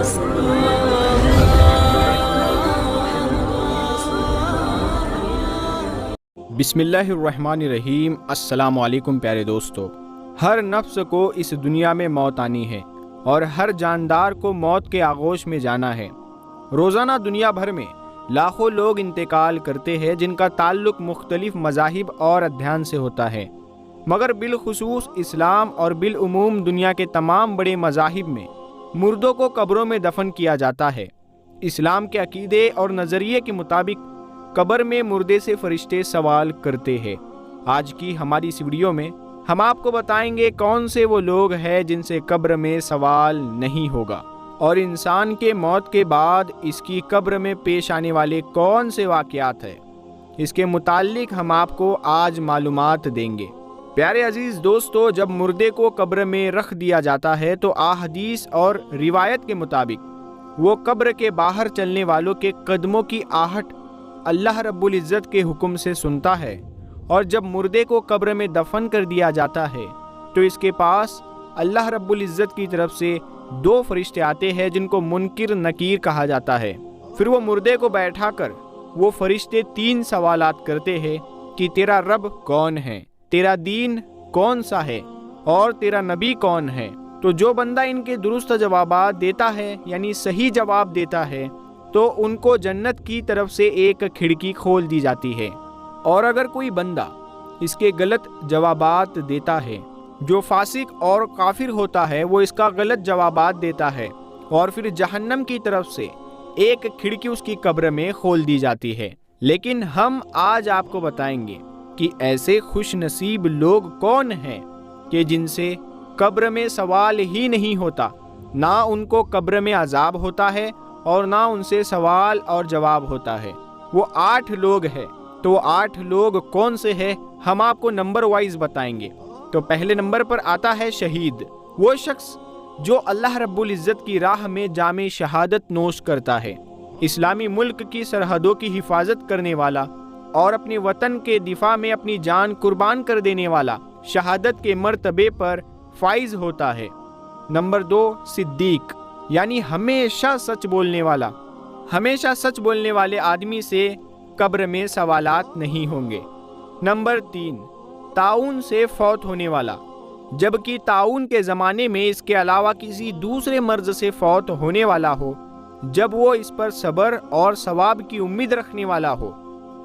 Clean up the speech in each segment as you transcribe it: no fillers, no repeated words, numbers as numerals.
بسم اللہ الرحمن الرحیم۔ السلام علیکم پیارے دوستو۔ ہر نفس کو اس دنیا میں موت آنی ہے اور ہر جاندار کو موت کے آغوش میں جانا ہے۔ روزانہ دنیا بھر میں لاکھوں لوگ انتقال کرتے ہیں جن کا تعلق مختلف مذاہب اور ادیان سے ہوتا ہے، مگر بالخصوص اسلام اور بالعموم دنیا کے تمام بڑے مذاہب میں مردوں کو قبروں میں دفن کیا جاتا ہے۔ اسلام کے عقیدے اور نظریے کے مطابق قبر میں مردے سے فرشتے سوال کرتے ہیں۔ آج کی ہماری اس ویڈیو میں ہم آپ کو بتائیں گے کون سے وہ لوگ ہیں جن سے قبر میں سوال نہیں ہوگا، اور انسان کے موت کے بعد اس کی قبر میں پیش آنے والے کون سے واقعات ہیں، اس کے متعلق ہم آپ کو آج معلومات دیں گے۔ پیارے عزیز دوستو، جب مردے کو قبر میں رکھ دیا جاتا ہے تو احادیث اور روایت کے مطابق وہ قبر کے باہر چلنے والوں کے قدموں کی آہٹ اللہ رب العزت کے حکم سے سنتا ہے، اور جب مردے کو قبر میں دفن کر دیا جاتا ہے تو اس کے پاس اللہ رب العزت کی طرف سے 2 فرشتے آتے ہیں جن کو منکر نکیر کہا جاتا ہے۔ پھر وہ مردے کو بیٹھا کر وہ فرشتے 3 سوالات کرتے ہیں کہ تیرا رب کون ہے، تیرا دین کون سا ہے، اور تیرا نبی کون ہے۔ تو جو بندہ ان کے درست جوابات دیتا ہے، یعنی صحیح جواب دیتا ہے، تو ان کو جنت کی طرف سے ایک کھڑکی کھول دی جاتی ہے، اور اگر کوئی بندہ اس کے غلط جوابات دیتا ہے، جو فاسق اور کافر ہوتا ہے وہ اس کا غلط جوابات دیتا ہے، اور پھر جہنم کی طرف سے ایک کھڑکی اس کی قبر میں کھول دی جاتی ہے۔ لیکن ہم آج آپ کو بتائیں گے کہ ایسے خوش نصیب لوگ کون ہیں کہ جن سے قبر میں سوال ہی نہیں ہوتا، نہ ان کو قبر میں عذاب ہوتا ہے اور نہ ان سے سوال اور جواب ہوتا ہے۔ وہ 8 لوگ ہیں، تو وہ 8 لوگ کون سے ہیں ہم آپ کو نمبر وائز بتائیں گے۔ تو پہلے نمبر پر آتا ہے شہید، وہ شخص جو اللہ رب العزت کی راہ میں جام شہادت نوش کرتا ہے، اسلامی ملک کی سرحدوں کی حفاظت کرنے والا اور اپنے وطن کے دفاع میں اپنی جان قربان کر دینے والا شہادت کے مرتبے پر فائز ہوتا ہے۔ نمبر 2 صدیق، یعنی ہمیشہ سچ بولنے والا۔ ہمیشہ سچ بولنے والے آدمی سے قبر میں سوالات نہیں ہوں گے۔ نمبر 3 طاعون سے فوت ہونے والا، جبکہ طاعون کے زمانے میں اس کے علاوہ کسی دوسرے مرض سے فوت ہونے والا ہو، جب وہ اس پر صبر اور ثواب کی امید رکھنے والا ہو،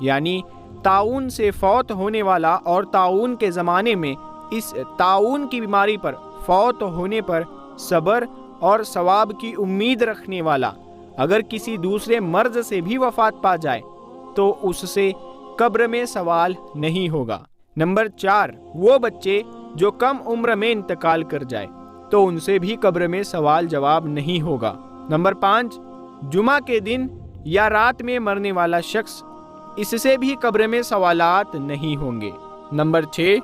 یعنی طاعون سے فوت ہونے والا اور طاعون کے زمانے میں اس طاعون کی بیماری پر فوت ہونے پر صبر اور ثواب کی امید رکھنے والا اگر کسی دوسرے مرض سے بھی وفات پا جائے تو اس سے قبر میں سوال نہیں ہوگا۔ نمبر 4 وہ بچے جو کم عمر میں انتقال کر جائے تو ان سے بھی قبر میں سوال جواب نہیں ہوگا۔ نمبر 5 جمعہ کے دن یا رات میں مرنے والا شخص، اس سے بھی قبر میں سوالات نہیں ہوں گے۔ نمبر 6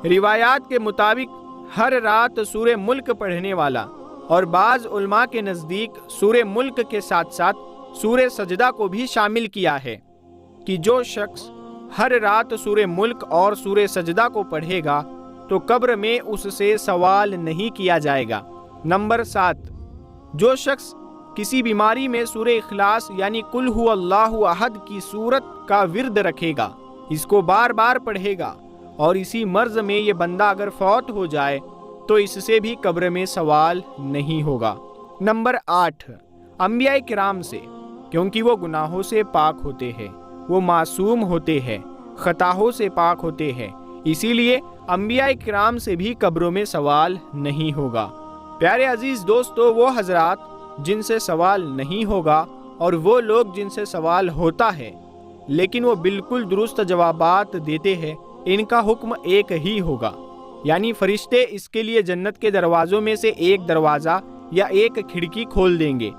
روایات کے مطابق ہر رات سورہ ملک پڑھنے والا، اور بعض علماء کے نزدیک سورہ ملک کے ساتھ ساتھ سورہ سجدہ کو بھی شامل کیا ہے کہ جو شخص ہر رات سورہ ملک اور سورہ سجدہ کو پڑھے گا تو قبر میں اس سے سوال نہیں کیا جائے گا۔ نمبر 7 جو شخص کسی بیماری میں سورہ اخلاص یعنی قل هو اللہ احد کی سورت کا ورد رکھے گا، اس کو بار بار پڑھے گا، اور اسی مرض میں یہ بندہ اگر فوت ہو جائے تو اس سے بھی قبر میں سوال نہیں ہوگا۔ نمبر 8 انبیاء کرام سے، کیونکہ وہ گناہوں سے پاک ہوتے ہیں، وہ معصوم ہوتے ہیں، خطاؤں سے پاک ہوتے ہیں، اسی لیے انبیاء کرام سے بھی قبروں میں سوال نہیں ہوگا۔ پیارے عزیز دوستو، وہ حضرات جن سے سوال نہیں ہوگا اور وہ لوگ جن سے سوال ہوتا ہے لیکن وہ بالکل درست جوابات دیتے ہیں، ان کا حکم ایک ہی ہوگا، یعنی فرشتے اس کے لیے جنت کے دروازوں میں سے ایک دروازہ یا ایک کھڑکی کھول دیں گے،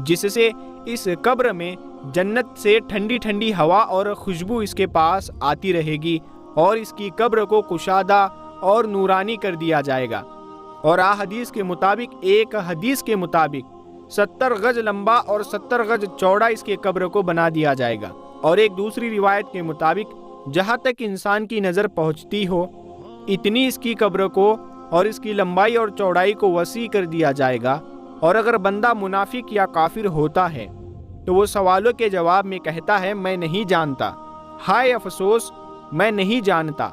جس سے اس قبر میں جنت سے ٹھنڈی ٹھنڈی ہوا اور خوشبو اس کے پاس آتی رہے گی، اور اس کی قبر کو کشادہ اور نورانی کر دیا جائے گا۔ اور احادیث کے مطابق، ایک حدیث کے مطابق 70 گز لمبا اور 70 گز چوڑا اس کے قبر کو بنا دیا جائے گا، اور ایک دوسری روایت کے مطابق جہاں تک انسان کی نظر پہنچتی ہو اتنی اس کی قبر کو اور اس کی لمبائی اور چوڑائی کو وسیع کر دیا جائے گا، اور اگر بندہ منافق یا کافر ہوتا ہے تو وہ سوالوں کے جواب میں کہتا ہے میں نہیں جانتا، ہائے افسوس میں نہیں جانتا،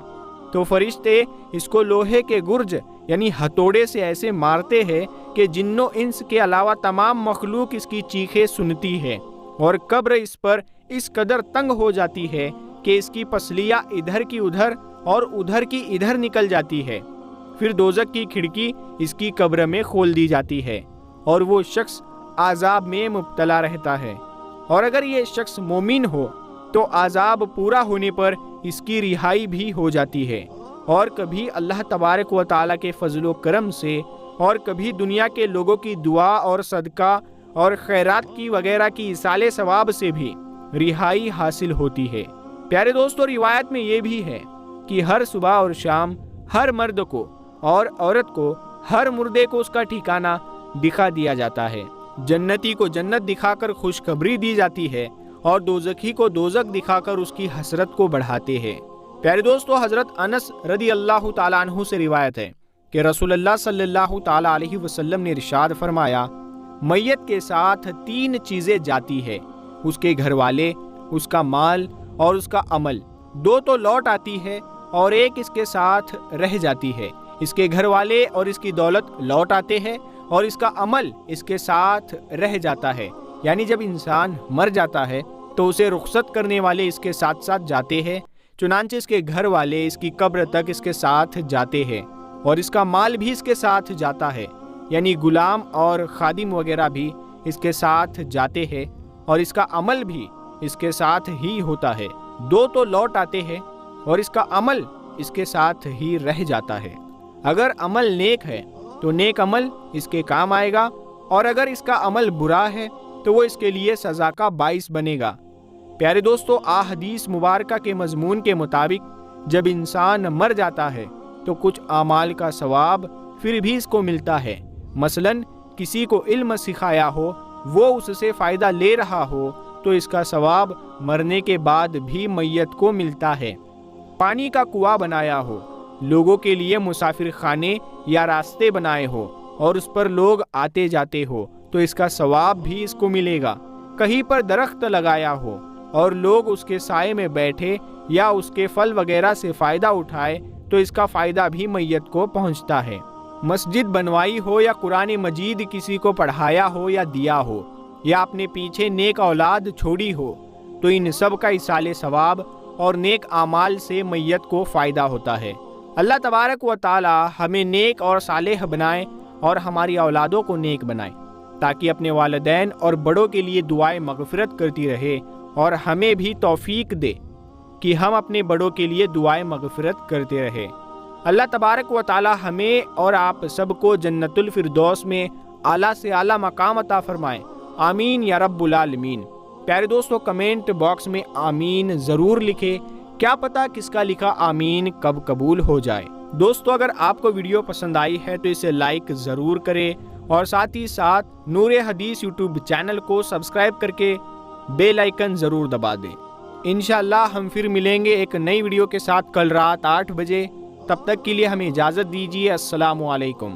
تو فرشتے اس کو لوہے کے گرج یعنی ہتھوڑے سے ایسے مارتے ہیں کہ جن و انس کے علاوہ تمام مخلوق اس کی چیخیں سنتی ہے، اور قبر اس پر اس قدر تنگ ہو جاتی ہے کہ اس کی پسلیاں ادھر کی ادھر اور ادھر کی ادھر نکل جاتی ہے۔ پھر دوزخ کی کھڑکی اس کی قبر میں کھول دی جاتی ہے اور وہ شخص عذاب میں مبتلا رہتا ہے، اور اگر یہ شخص مومن ہو تو عذاب پورا ہونے پر اس کی رہائی بھی ہو جاتی ہے، اور کبھی اللہ تبارک و تعالیٰ کے فضل و کرم سے اور کبھی دنیا کے لوگوں کی دعا اور صدقہ اور خیرات کی وغیرہ کی ایصال ثواب سے بھی رہائی حاصل ہوتی ہے۔ پیارے دوستو، روایت میں یہ بھی ہے کہ ہر صبح اور شام ہر مرد کو اور عورت کو، ہر مردے کو اس کا ٹھکانہ دکھا دیا جاتا ہے۔ جنتی کو جنت دکھا کر خوشخبری دی جاتی ہے اور دوزخی کو دوزخ دکھا کر اس کی حسرت کو بڑھاتے ہیں۔ پیارے دوستو، حضرت انس رضی اللہ تعالیٰ عنہ سے روایت ہے کہ رسول اللہ صلی اللہ تعالیٰ علیہ وسلم نے ارشاد فرمایا، میت کے ساتھ 3 چیزیں جاتی ہے، اس کے گھر والے، اس کا مال اور اس کا عمل۔ 2 تو لوٹ آتی ہے اور 1 اس کے ساتھ رہ جاتی ہے۔ اس کے گھر والے اور اس کی دولت لوٹ آتے ہیں اور اس کا عمل اس کے ساتھ رہ جاتا ہے۔ یعنی جب انسان مر جاتا ہے تو اسے رخصت کرنے والے اس کے ساتھ ساتھ جاتے ہیں، چنانچہ اس کے گھر والے اس کی قبر تک اس کے ساتھ جاتے ہیں، اور اس کا مال بھی اس کے ساتھ جاتا ہے، یعنی غلام اور خادم وغیرہ بھی اس کے ساتھ جاتے ہیں، اور اس کا عمل بھی اس کے ساتھ ہی ہوتا ہے۔ 2 تو لوٹ آتے ہیں اور اس کا عمل اس کے ساتھ ہی رہ جاتا ہے۔ اگر عمل نیک ہے تو نیک عمل اس کے کام آئے گا، اور اگر اس کا عمل برا ہے تو وہ اس کے لیے سزا کا باعث بنے گا۔ پیارے دوستو، احادیث مبارکہ کے مضمون کے مطابق جب انسان مر جاتا ہے تو کچھ اعمال کا ثواب پھر بھی اس کو ملتا ہے۔ مثلاً کسی کو علم سکھایا ہو، وہ اس سے فائدہ لے رہا ہو تو اس کا ثواب مرنے کے بعد بھی میت کو ملتا ہے۔ پانی کا کنواں بنایا ہو، لوگوں کے لیے مسافر خانے یا راستے بنائے ہو اور اس پر لوگ آتے جاتے ہو تو اس کا ثواب بھی اس کو ملے گا۔ کہیں پر درخت لگایا ہو اور لوگ اس کے سائے میں بیٹھے یا اس کے پھل وغیرہ سے فائدہ اٹھائے تو اس کا فائدہ بھی میت کو پہنچتا ہے۔ مسجد بنوائی ہو یا قرآن مجید کسی کو پڑھایا ہو یا دیا ہو، یا اپنے پیچھے نیک اولاد چھوڑی ہو، تو ان سب کا ایصال ثواب اور نیک اعمال سے میت کو فائدہ ہوتا ہے۔ اللہ تبارک و تعالی ہمیں نیک اور صالح بنائے اور ہماری اولادوں کو نیک بنائے، تاکہ اپنے والدین اور بڑوں کے لیے دعائیں مغفرت کرتی رہے، اور ہمیں بھی توفیق دے کہ ہم اپنے بڑوں کے لیے دعائیں مغفرت کرتے رہے۔ اللہ تبارک و تعالی ہمیں اور آپ سب کو جنت الفردوس میں اعلیٰ سے اعلیٰ مقام عطا فرمائے، آمین یا رب العالمین۔ پیارے دوستو، کمنٹ باکس میں آمین ضرور لکھے، کیا پتہ کس کا لکھا آمین کب قبول ہو جائے۔ دوستو، اگر آپ کو ویڈیو پسند آئی ہے تو اسے لائک ضرور کریں، اور ساتھ ہی ساتھ نور حدیث یوٹیوب چینل کو سبسکرائب کر کے بیل آئیکن ضرور دبا دیں۔ انشاءاللہ ہم پھر ملیں گے ایک نئی ویڈیو کے ساتھ کل رات 8 بجے۔ تب تک کے لیے ہمیں اجازت دیجیے۔ السلام علیکم۔